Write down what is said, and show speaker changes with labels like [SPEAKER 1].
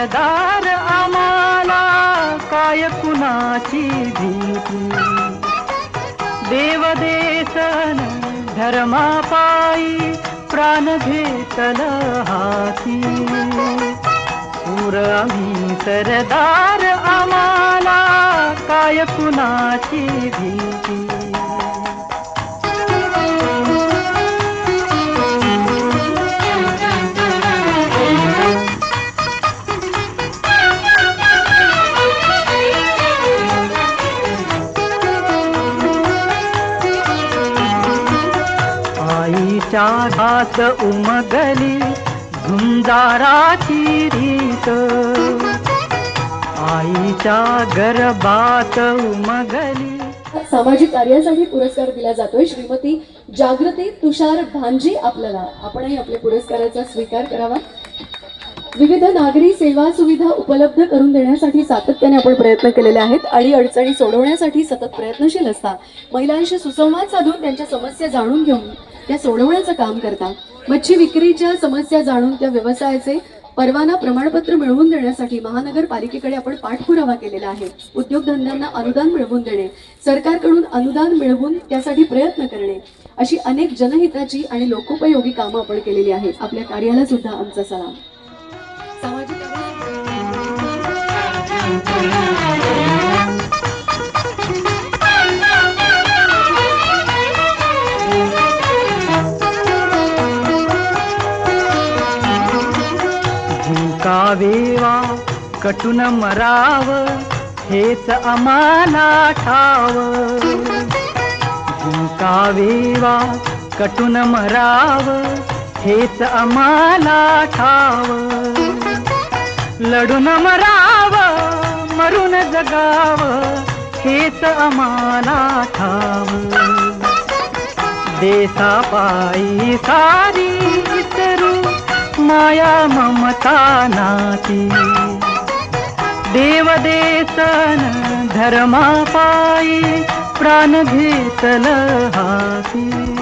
[SPEAKER 1] सरदार आम्हाला काय कुणाची भीती. देवदेशन धर्मापायी प्राण घेतल हाती. शूर आम्ही सरदार आम्हाला काय कुणाची भीती. आईच्या हात उमगली झुंजाराची रीत. आईच्या गर्भात उमगली.
[SPEAKER 2] सामाजिक कार्यासाठी पुरस्कार दिला जातोय श्रीमती जागृती तुषार भांजी. आपल्याला आपणही आपल्या पुरस्काराचा स्वीकार करावा. विविध नागरी सेवा सुविधा उपलब्ध करून देण्यासाठी सातत्याने आपण प्रयत्न केलेले आहेत आणि अडचणी सोडवण्यासाठी सतत प्रयत्नशील असता. महिलांशी सुसंवाद साधून त्यांच्या समस्या जाणून घेऊन त्या सोडवण्याचं काम करता. मच्छी विक्रीच्या समस्या जाणून त्या व्यवसायाचे परवाना प्रमाणपत्र मिळवून देण्यासाठी महानगरपालिकेकडे आपण पाठपुरावा केलेला आहे. उद्योगधंद्यांना अनुदान मिळवून देणे, सरकारकडून अनुदान मिळवून त्यासाठी प्रयत्न करणे, अशी अनेक जनहिताची आणि लोकोपयोगी कामं आपण केलेली आहेत. आपल्या कार्याला सुद्धा आमचा सलाम. सामाजिक
[SPEAKER 1] जिंकावेवा कटून मराव हेच आम्हाला ठाव. जिंकावेवा कटून मराव हेच आम्हाला ठाव. लढून मराव मरून जगाव हेच आम्हाला ठाव. देशापायी सारी इतरू माया ममता नाती. देवदेशन धर्मापायी प्राण घेतल हाती.